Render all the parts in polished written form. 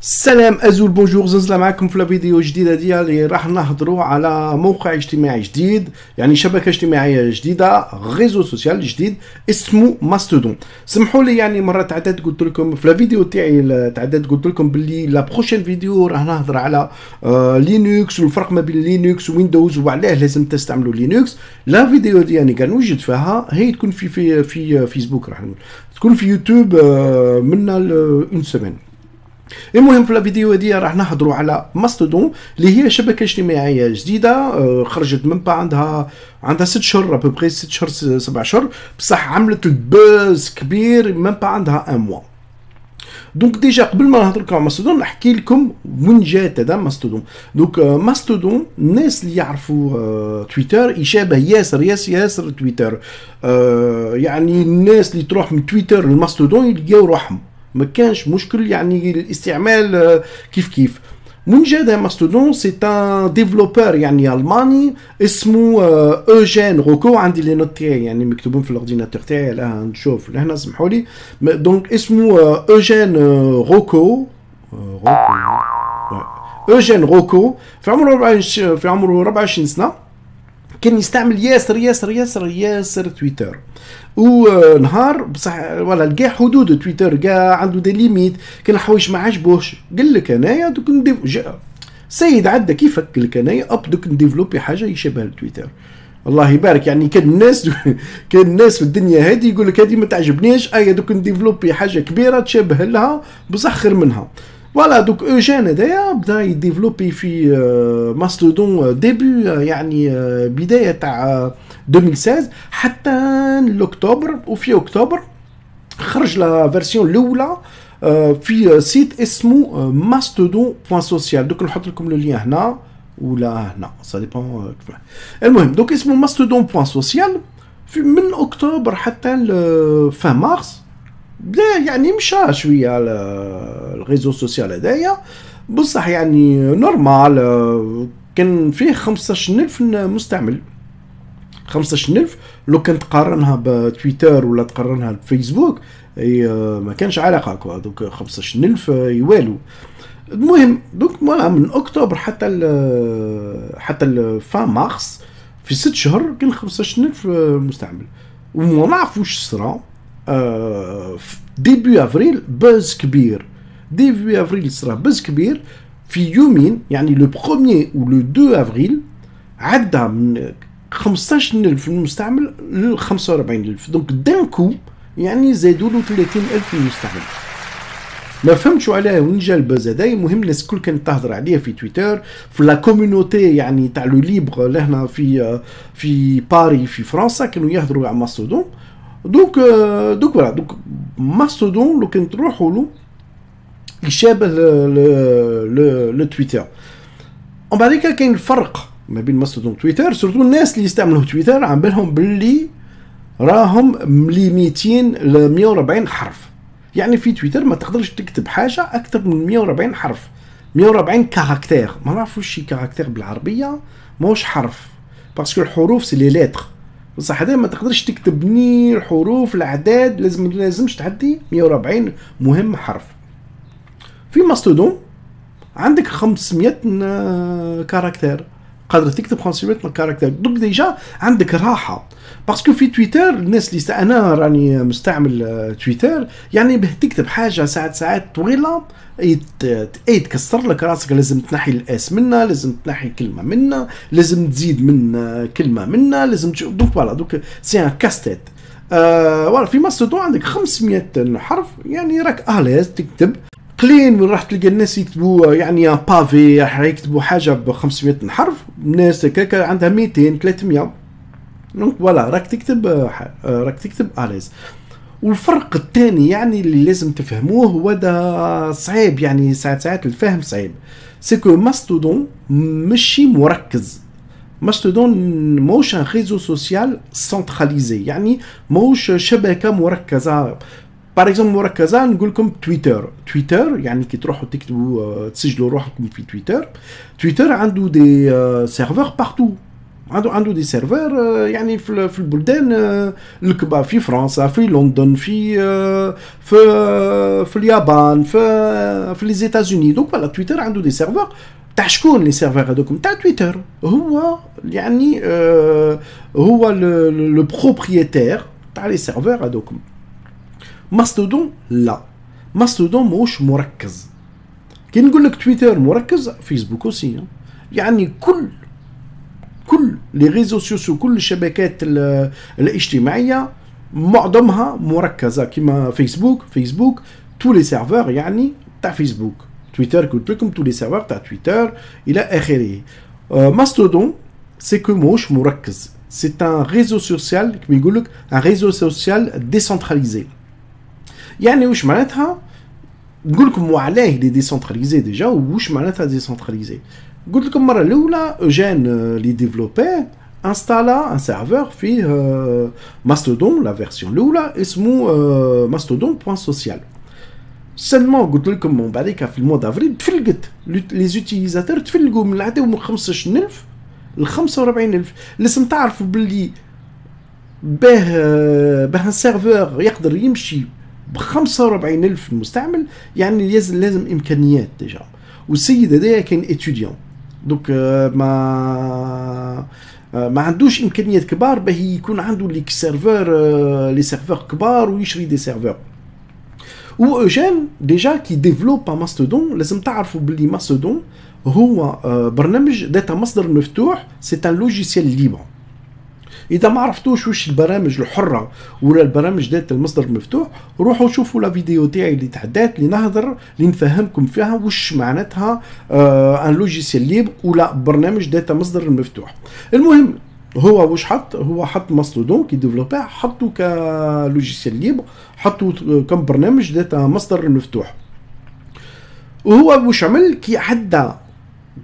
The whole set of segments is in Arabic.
السلام ازول بونجور زنزله معكم في فيديو جديده ديالي. راح نهضروا على موقع اجتماعي جديد، يعني شبكه اجتماعيه جديده، ريزو سوسيال جديد اسمه ماستودون. سمحوا لي يعني مره تعدد قلت لكم في الفيديو تاعي، تعدد قلت لكم باللي لا بروشين فيديو راح نهضر على لينكس والفرق ما بين لينكس وويندوز وعلاه لازم تستعملوا لينكس. لا فيديو ديالي كان نوجد فيها هي تكون في فيسبوك، راح تكون في يوتيوب من اون سيمين. المهم في الفيديو هذه راح نهضروا على ماستودون اللي هي شبكه اجتماعيه جديده، خرجت من بعد عندها 6 شهور ابوبري 6 شهور 7 شهور، بصح عملت البوز كبير من بعد عندها ان موا. دونك ديجا قبل ما نهضر لكم على ماستودون نحكي لكم وين جات هذا ماستودون. دونك ماستودون الناس اللي يعرفوا تويتر يشابه ياسر تويتر، يعني الناس اللي تروح من تويتر لماستودون يلقاو روحهم، ما كانش مشكل يعني الاستعمال كيف. من جا ماستودون سي ان ديفلوبر يعني الماني اسمه اوجين روكو. عندي لي نوت تاعي يعني مكتوبين في الاورديناتور تاعي، لا نشوف لهنا سمحوا لي. دونك اسمه اوجين روكو. اوجين روكو في عمره 24 سنه. كان يستعمل ياسر تويتر، ونهار بصح ولا لقى حدود تويتر، لقى عنده دي ليميت، كان حوايج ما عجبوش. قال لك انايا دوك سيد عدى كيفك، قال لك انايا دوك نديفلوبي حاجه يشبه التويتر. الله يبارك، يعني كان الناس في الدنيا هذه يقول لك هذه ما تعجبنيش، دوك نديفلوبي حاجه كبيره تشبه لها بصح خير منها. فوالا دوك اوجين هذايا بدا يديفلوبي في ماستودون ديبي، يعني بدايه تاع 2016 حتى لاكتوبر. وفي اكتوبر خرج لا فيرسيون الاولى في سيت اسمه mastodon.social. دوك نحط لكم اللين هنا ولا هنا سا ديبون. المهم دوك اسمه mastodon.social من اكتوبر حتى فان مارس. بدا يعني مشى شويه على الريزو سوسيال هذايا بصح يعني نورمال. كان فيه 15000 مستعمل. 15000 لو كنت تقارنها بتويتر ولا تقارنها بفيسبوك ما كانش علاقه كوا. دوك 15000 يوالو. المهم دوك فوالا من اكتوبر حتى فان مارس في 6 شهور كان 15000 مستعمل. وما نعرف واش صرا. ديبي افريل بوز كبير. ديبي افريل صرا بوز كبير في يومين، يعني لو 1 و لو 2 افريل عدى من 15000 المستعمل ل 45000. دونك دانكو يعني زادوا له 30000 المستعمل. ما فهمتش علاه وين جا الباز هذا. المهم الناس الكل كانت تهضر عليه في تويتر في لا كوميونيتي يعني تاع لو ليبر لهنا في باري في فرنسا كانوا يهضروا على ماستودون. دوك فوالا دوك ماستودون لو كنت تروحوا له يشابه ل تويتر. ومن بعد كاين الفرق ما بين ماستودون تويتر. سورتو الناس اللي يستعملوا تويتر عم بالهم باللي راهم مليميتين ل 140 حرف. يعني في تويتر ما تقدرش تكتب حاجه اكثر من 140 حرف، 140 كاركتير. ما نعرفوش شي كاركتير بالعربيه، ماهوش حرف باسكو الحروف سي لي ليتر. بصح هذا ما تقدرش تكتب ني الحروف الاعداد، لازمش تعدي 140 مهم حرف. في ماستودون عندك 500 كاركتير، قادر تكتب 500 كاركتير. دوك ديجا عندك راحه باسكو في تويتر الناس اللي انا راني مستعمل تويتر يعني به تكتب حاجه ساعات طويله يتكسر لك راسك. لازم تنحي الاس منها، لازم تنحي كلمه منها، لازم تزيد من كلمه منها، لازم دوك فوالا دوك سي ان كاستيت. فوالا في ماستودون عندك 500 حرف، يعني راك اليز تكتب قليل. من راح تلقى الناس يكتبوا يعني بافي يكتبوا حاجه ب 500 حرف، الناس كاكا عندها 200 300. دونك فوالا راك تكتب اليز. والفرق الثاني يعني اللي لازم تفهموه هو ده صعيب، يعني ساعات الفهم صعيب. سيكو ماستودون ماشي مركز. ماستودون موش ان ريزو سوسيال سنتراليزي، يعني موش شبكه مركزه. باغ اكزومبل مركزه نقول لكم تويتر يعني كي تروحوا تكتبوا تسجلوا روحكم في تويتر عنده دي سيرفور بارتو. عنده دي سيرفر يعني في البلدان الكبار، في فرنسا، في لندن، في اليابان، في لي زيتازوني. دونك فوالا تويتر عنده دي سيرفر تاع شكون لي سيرفر هذوك تاع تويتر. هو يعني هو لو بروبريتير تاع لي سيرفر هذوك. ماستودون لا، ماستودون موش مركز. كي نقول لك تويتر مركز، فيسبوك اوسي. يعني كل لي ريزو سوسيو، كل الشبكات الاجتماعيه معظمها مركزه كيما فيسبوك تو لي سيرفر يعني تاع فيسبوك. تويتر قلت لكم تو لي سيرفر تاع تويتر الى اخره. ماستودون سي كو موش مركز، سي ان ريزو سوسيال كيما يقول لك ان ريزو سوسيال ديسنتراليزي. يعني واش معناتها؟ نقول لكم وعلاه لي ديسنتراليزي ديجا، واش معناتها ديسنتراليزي. قلت لكم المره الاولى اوجين لي ديفلوبير انستالا ان سيرفر فيه ماستودون لا فيرسيون الاولى اسمه ماستودون بوان سوسيال. سلمون قلت لكم من بعديك في المود افريل تفلقت لي زوتيليزاتور، تفلقوا من عداو من 15000 ل 45000. لازم تعرفوا باللي باه ان سيرفر يقدر يمشي ب 45000 مستعمل، يعني لازم امكانيات ديجا. والسيد هذايا كان اتوديون، دونك ما عندوش امكانيات كبار باه يكون عنده لي سيرفر كبار ويشري دي سيرفر. و اوجين ديجا كي ديفلوب ماستودون، لازم تعرفوا باللي ماستودون هو برنامج داتا مصدر مفتوح، سي ان لوجيسيال ليبر. اذا ما عرفتوش واش البرامج الحره ولا البرامج داتا المصدر المفتوح، روحوا شوفوا لا فيديو تاعي اللي تحدات اللي نهضر اللي نفهمكم فيها واش معناتها ان لوجيسيال ليبر ولا برنامج داتا مصدر المفتوح. المهم هو واش حط ماستودون كي ديفلوبر، حطوا كلوجيسيال ليبر، حطوا كم برنامج داتا مصدر المفتوح. وهو واش عمل كي عدى،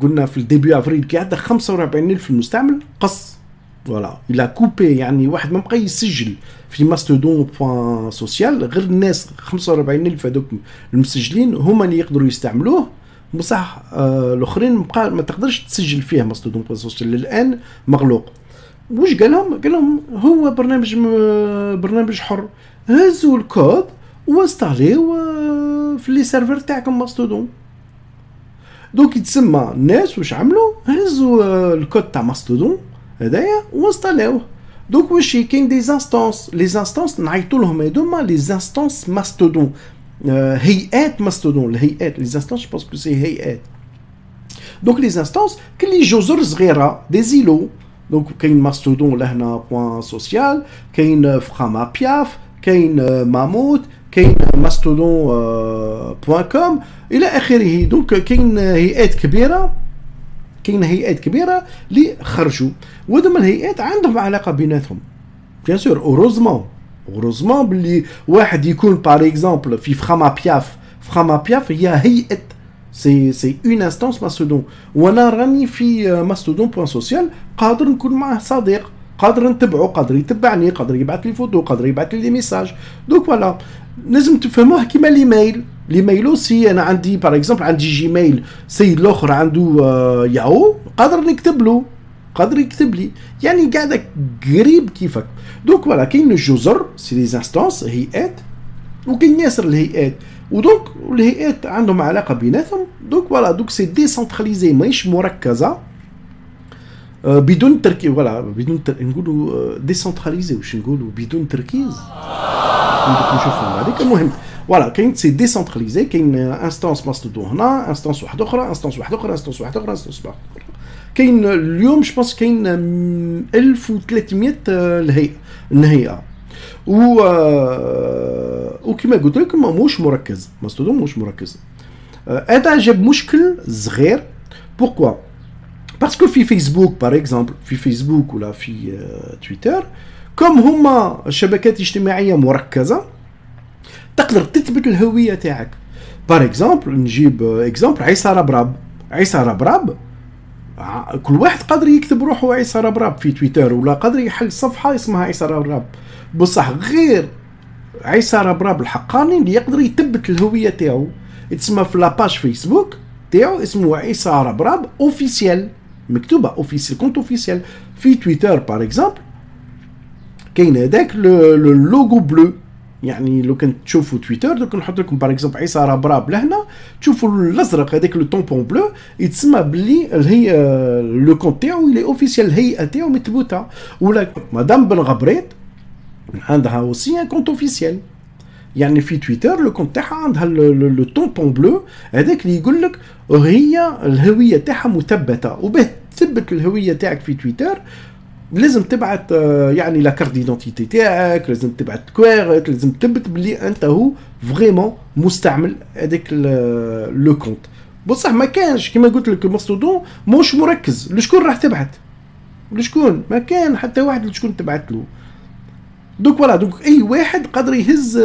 قلنا في الديبي افريل كي عدى 45000 المستعمل قص. فوالا إلا كوبي، يعني واحد ما بقى يسجل في ماستودون بوان سوسيال غير الناس 45000 هذوك المسجلين هما اللي يقدروا يستعملوه. بصح الاخرين ما تقدرش تسجل فيه ماستودون بوان سوسيال الان مغلوق. واش قال لهم هو برنامج حر، هزوا الكود واستعليو في لي سيرفر تاعكم ماستودون. دونك يتسمى الناس واش عملوا، هزوا الكود تاع ماستودون هذايا وانستاليوه. دونك واش كاين دي انستانس، لي انستانس نعيطوا لهم هذوما لي انستانس ماستودون، هيئات ماستودون. الهيئات لي انستانس جو بونس كو سي هيئات. دونك لي انستانس كاين لي جزر صغيره دي زيلو. دونك كاين ماستودون لهنا بوان سوسيال، كاين فخاما بياف، كاين ماموت، كاين ماستودون بوان كوم الى اخره. دونك كاين هيئات كبيره اللي خرجوا، وهذوما الهيئات عندهم علاقه بيناتهم بيان سور. اوروزمون باللي واحد يكون بار اكزومبل في فخاما بياف هي هيئه، سي اون انستانس ماستودون، وانا راني في ماستودون بوان سوسيال، قادر نكون معه صديق، قادر نتبعه، قادر يتبعني، قادر يبعث لي فوتو، قادر يبعث لي ميساج. دونك فوالا لازم تفهموه كيما ليميل اوسي. انا عندي بار اكزومبل عندي جيميل، سيد الاخر عنده ياهو، قادر نكتب له، قادر يكتب لي، يعني قاعده قريب كيفك. دونك فوالا كاين الجزر سي لي انستانس هيئات، وكاين ياسر الهيئات، ودونك الهيئات عندهم علاقه بيناتهم. دونك فوالا دونك سي ديسنتراليزي، ماهيش مركزه بدون تركيز. فوالا بدون نقولوا ديسنتراليزي، واش نقولوا بدون تركيز نشوفوا بعديك. المهم فوالا كاين سي ديسنتراليزي، كاين انستانس ماستودون هنا، انستانس واحده اخرى، انستانس واحده اخرى، انستانس واحده اخرى، انستانس واحده اخرى. كاين اليوم جو بونس كاين 1300 الهيئه. وكما قلت لكم موش مركز، ماستودون موش مركز. هذا جاب مشكل صغير. بوركوا؟ باسكو في فيسبوك بار اكزومبل، في فيسبوك ولا في تويتر كم هما الشبكات الاجتماعيه مركزه، تقدر تثبت الهويه تاعك. بار اكزومبل نجيب اكزومبل عيسى ربراب، كل واحد قادر يكتب روحه عيسى ربراب في تويتر، ولا قادر يحل صفحه اسمها عيسى ربراب، بصح غير عيسى ربراب الحقاني اللي يقدر يثبت الهويه تاعو. يتسمى في لاباج فيسبوك تاعو اسمه عيسى ربراب اوفيسيال، مكتوبه اوفيسيال كونت اوفيسيال. في تويتر باغ اكزومبل كاين هذاك اللوغو بلو، يعني لو كنت تشوفوا تويتر دوك نحط لكم باغ اكزومبل عيسى رابراب لهنا، تشوفوا الازرق هذاك لو طومبون بلو يتسمى باللي هي لو كونت تاعو لي اوفيسيال، الهيئه تاعو متبوته. ولا مدام بن غبريت عندها اوسي ان كونت اوفيسيال، يعني في تويتر لو كونت تاعها عندها لو طومبون بلو هذاك اللي يقول لك هي الهويه تاعها مثبته. وباه تثبت الهويه تاعك في تويتر لازم تبعت يعني لا كارت ديدونتيتي تاعك، لازم تبعت كوارت، لازم تثبت بلي انت هو فريمون مستعمل هذاك لو كونت. بصح ما كانش كيما قلت لك ماستودون موش مركز لشكون راح تبعت، لشكون ما كان حتى واحد لشكون تبعت له. دوك فوالا، دوك اي واحد قادر يهز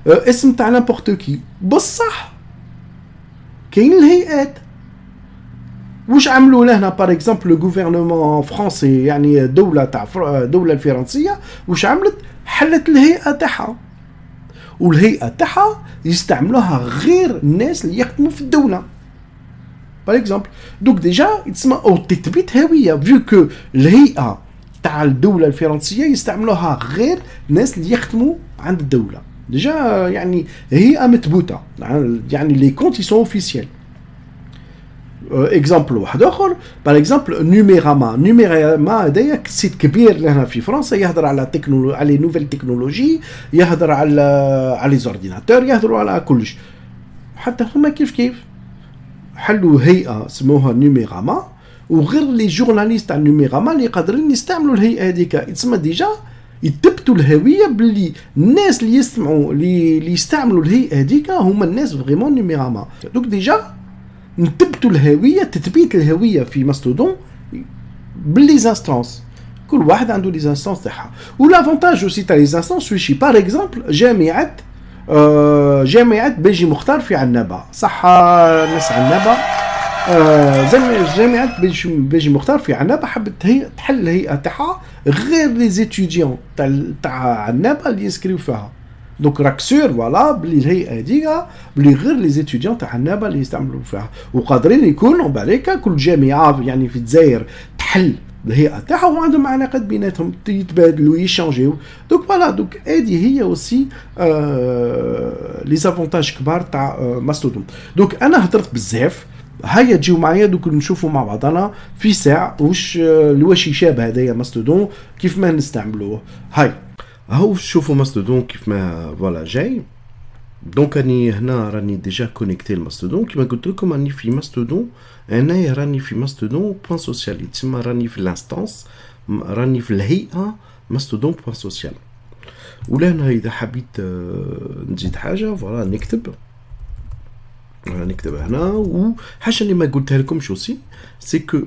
اسم تاع نابورت كي. بصح كاين الهيئات واش عملوا لهنا باغ اكزومبل لو غوفرنمون فرونسي، يعني الدوله تاع الدوله الفرنسيه واش عملت؟ حلت الهيئه تاعها، والهيئه تاعها يستعملوها غير الناس اللي يخدموا في الدوله باغ اكزومبل. دوك ديجا يتسمى او تثبيت هويه، فيو كو الهيئه تاع الدوله الفرنسيه يستعملوها غير الناس اللي يخدموا عند الدوله، ديجا يعني هيئه مثبوته، يعني لي كونت يسون اوفيسيال. اكزامبل واحد اخر باغ اكزومبل نيميراما هذايا سيت كبير لهنا في فرنسا، يهضر على على نوفيل تكنولوجي، يهضر على لي زورديناتور، يهضروا على كلش. حتى هما كيف حلوا هيئه سموها نيميراما، وغير لي جورناليست تاع نيميراما اللي قادرين يستعملوا الهيئه هذيك، يتسمى ديجا يثبتوا الهويه باللي الناس اللي يسمعوا اللي يستعملوا الهيئه هذيك هما الناس فريمون نيميراما. دوك ديجا نثبتوا الهويه، تثبيت الهويه في ماستودون باللي زانستونس، كل واحد عنده لي زانستونس تاعها. ولافونتاج اوسي تاع لي زانستونس وشي باغ اكزومبل جامعه بيجي مختار في عنابه، صح ناس عنابه، جامعه بيجي مختار في عنابه حبت هي تحل الهيئه تاعها غير لي زيتيديون تاع عنابه اللي يسكريو فيها. دونك راك سور فوالا بلي الهيئه هذيك بلي غير لي زيتيديون تاع عنابه اللي يستعملوا فيها، وقادرين يكونوا بالك كل جامعه يعني في الجزائر تحل الهيئه تاعها وعندهم علاقات بيناتهم يتبادلوا يشانجيو. دونك فوالا، دوك هذه هي اوسي لي زافونتاج كبار تاع ماستودون. دونك انا هضرت بزاف، هيا تجيو معايا دوك نشوفوا مع بعضنا في ساعه واش يشابه هذايا ماستودون كيف ما نستعملوه. هاي هاو شوفوا ماستودون كيف ما فوالا جاي. دونك راني هنا راني ديجا كونيكتي لماستودون، كيما قلت لكم راني في ماستودون، انايا راني في ماستودون بوان سوسيال، تسمى راني في الانستانس، راني في الهيئه ماستودون بوان سوسيال. ولا انا اذا حبيت نزيد حاجه فوالا نكتب هنا. وحاجه اللي ما قلتها لكمش اوسي سي كو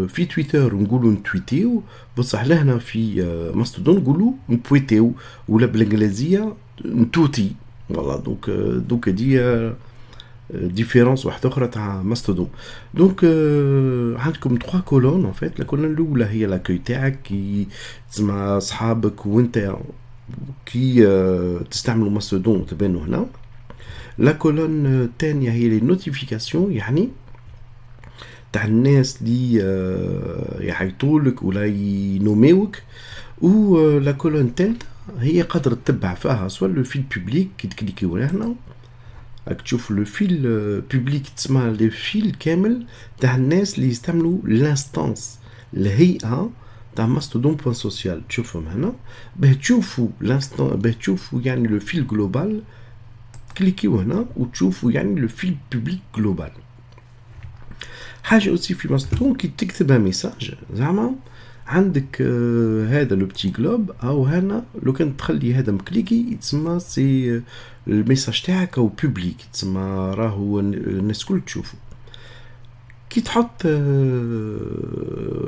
في تويتر نقولوا نتويتيو، بصح لهنا في ماستودون نقولوا نبويتيو، ولا بالانجليزيه نتوتي فوالا. دونك هادي ديفيرونس واحده اخرى تاع ماستودون. دونك عندكم 3 كولون ان فيت. لا كولون الاولى هي لاكوي تاعك كي تسمع صحابك وانت كي تستعملوا ماستودون تبانوا هنا. لا كولون الثانيه هي لي نوتيفيكاسيون، يعني تاع الناس اللي يعيطولك ولا ينوميوك. و لا كولون الثالثه هي قادر تتبع فيها سوا لو فيل بوبليك كي تكليكيو هنا راك تشوف لو فيل بوبليك، تسمى لو فيل كامل تاع الناس اللي يستعملوا لانستانس الهيئه تاع ماستودون بوان سوسيال، تشوفهم هنا باه تشوفوا لانستان، باه تشوفوا يعني لو فيل جلوبال كليكيو هنا وتشوفوا يعني لو فيل بوبليك جلوبال. حاجه اوسي في ماستودون كي تكتب ميساج زعما عندك هذا لو بتي جلوب او هنا لو كان تخلي هذا مكليكي يتسمى سي الميساج تاعك او بوبليك، تسمى راهو الناس الكل تشوفه. كي تحط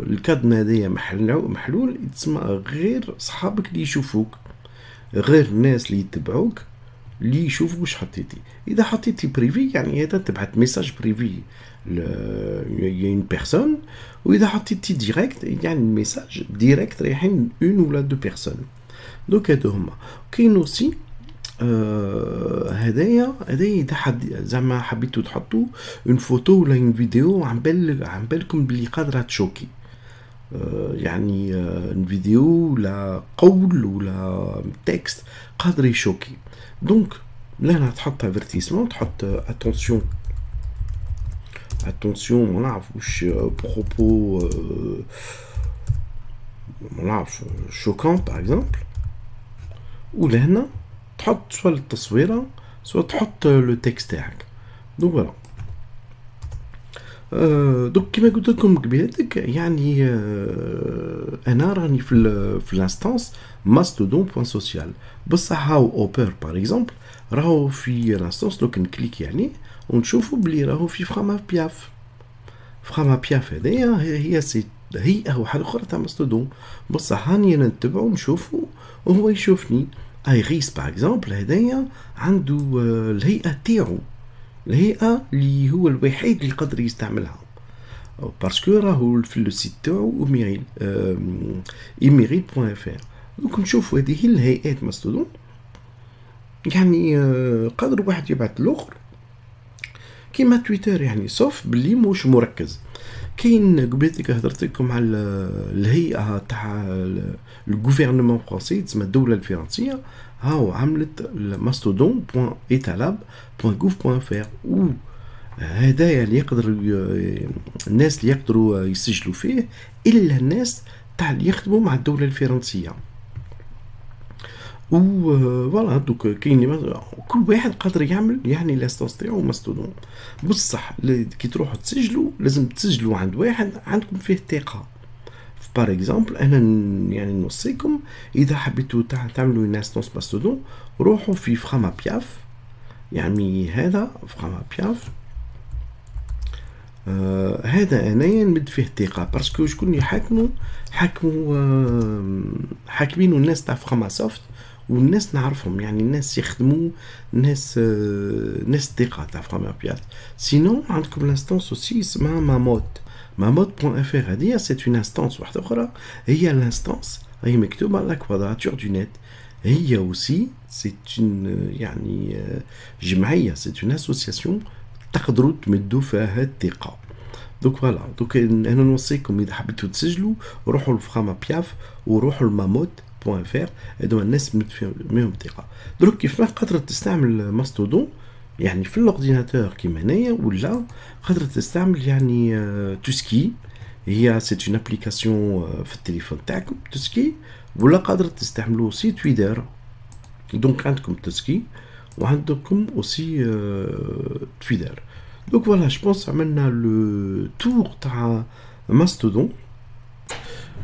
الكادن هذايا محلول يتسمى غير صحابك اللي يشوفوك، غير الناس اللي يتبعوك اللي يشوفوا واش حطيتي. اذا حطيتي بريفي يعني هذا تبعت ميساج بريفي لين بيرسون، واذا حطيتي ديريكت يعني الميساج ديريكت رايحين اون ولا دو بيرسون. دونك هادو هما. كاين اوسي هدايا اذا حد زعما حبيتو تحطوا اون فوتو ولا اون فيديو عن بالكم بلي قادره تشوكي، يعني اون فيديو ولا قول ولا تكست قادر يشوكي. دونك لهنا تحط افيرتيسمون، تحط اتونسيون ما نعرف واش بروبو ما نعرف شوكون باغ اكزومبل، ولهنا تحط سوا التصويره سوا تحط لو تكست تاعك. دونك فوالا. دوك كيما قلت لكم قبيلتك يعني انا راني في الانستانس ماستودون بوان سوسيال، بصح هاو اوبر باغ اكزومبل راهو في الانستانس لو كنكليك يعني ونشوفوا بلي راهو في فخامه بياف. فخامه بياف هذيا هي هيئه واحده اخرى تاع ماستودون، بصح هاني انا نتبعو ونشوفو وهو يشوفني. ايريس باغ اكزومبل هذايا عنده الهيئه تاعو، الهيئه اللي هو الوحيد اللي يقدر يستعملها باسكو راهو في لو سيت تاعو ايميريل.fr. دوك نشوفوا هذه الهيئات ماستودون، يعني قادر واحد يبعث الاخر كيما تويتر يعني، صوف باللي موش مركز. كاين قبيلتك هضرت لكم على الهيئه تاع الغوفرنمون فرونسي تسمى الدوله الفرنسيه، هاو عملت mastodon.etalab.gouv.fr، و هدايا اللي يقدر الناس اللي يقدروا يسجلوا فيه الا الناس تاع اللي يخدموا مع الدوله الفرنسيه. و فوالا دوك كاين كل واحد قادر يعمل يعني لاستونس تاعو ماستودون، بصح كي تروحوا تسجلوا لازم تسجلوا عند واحد عندكم فيه ثقه. باغ اكزومبل انا يعني نوصيكم اذا حبيتوا تعملوا لاستونس ماستودون روحوا في فخامه بياف، يعني هذا فخامه بياف هذا انايا نمد فيه ثقه باسكو شكون يحاكموا حاكمين الناس تاع فخامه سوفت، والناس نعرفهم يعني الناس يخدموا ناس ثقه تاع فخامه بياف. سينو عندكم لانستونس اوسي اسمها mamod.fr، هذه سي اون انستونس واحده اخرى، هي الانستونس هي مكتوبه على كوادراتور دو نت، هي اوسي سي اون يعني جمعيه، سي اون اسوسياسيون تقدروا تمدوا فيها الثقه. دوك فوالا. دوك انا نوصيكم اذا حبيتوا تسجلوا روحوا لفخامه بياف وروحوا لمامود.fr، هذو الناس مهم ثقه. دروك كيف ما قادر تستعمل ماستودون يعني في الاورديناتور كيما هنايا، ولا قادر تستعمل يعني توسكي، هي سي اون ابليكاسيون في التليفون تاعكم توسكي، ولا قادر تستعملوا سي تويتر. دونك عندكم توسكي وعندكم اوسي تويتر. دونك فوالا جوبونس عملنا لو تور تاع ماستودون.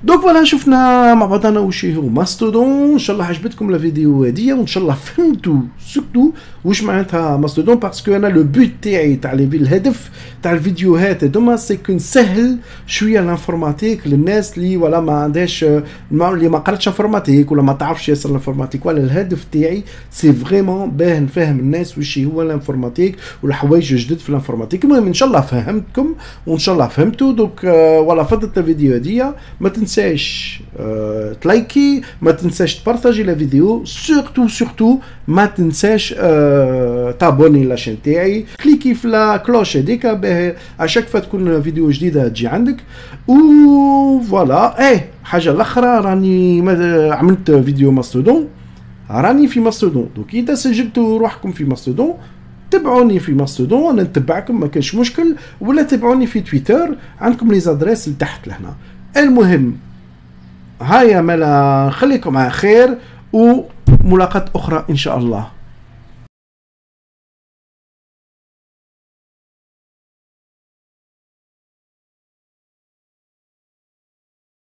دونك فوالا شفنا مع بعضنا واش هو ماستودون. ان شاء الله عجبتكم الفيديو هذه، وان شاء الله فهمتوا سورتو واش معناتها ماستودون، باسكو انا لو بوت تاعي تاع الهدف تاع الفيديوهات هذوما سي كون نسهل شويه الانفورماتيك للناس اللي ولا ما عندهاش اللي ما قراتش انفورماتيك ولا ما تعرفش ياسر الانفورماتيك. ولا الهدف تاعي سي فريمون باه نفهم الناس واش هو الانفورماتيك والحوايج الجدد في الانفورماتيك. المهم ان شاء الله فهمتكم وان شاء الله فهمتوا. دوك ولا فضلت الفيديو هذه ما تنساش تلايكي، ما تنساش تبارطاجي لا فيديو، سورتو ما تنساش تابوني لاشين تاعي، كليكي في لا كلوش هذيك باه اشاك فوا تكون فيديو جديده تجي عندك. و فوالا حاجه الاخرى راني عملت فيديو ماستودون، راني في ماستودون. دوك اذا سجلتوا روحكم في ماستودون تبعوني في ماستودون، انا نتبعكم ما كانش مشكل، ولا تبعوني في تويتر عندكم لي زادريس لتحت لهنا. المهم هيا مالا، خليكم على خير وملاقات اخرى ان شاء الله.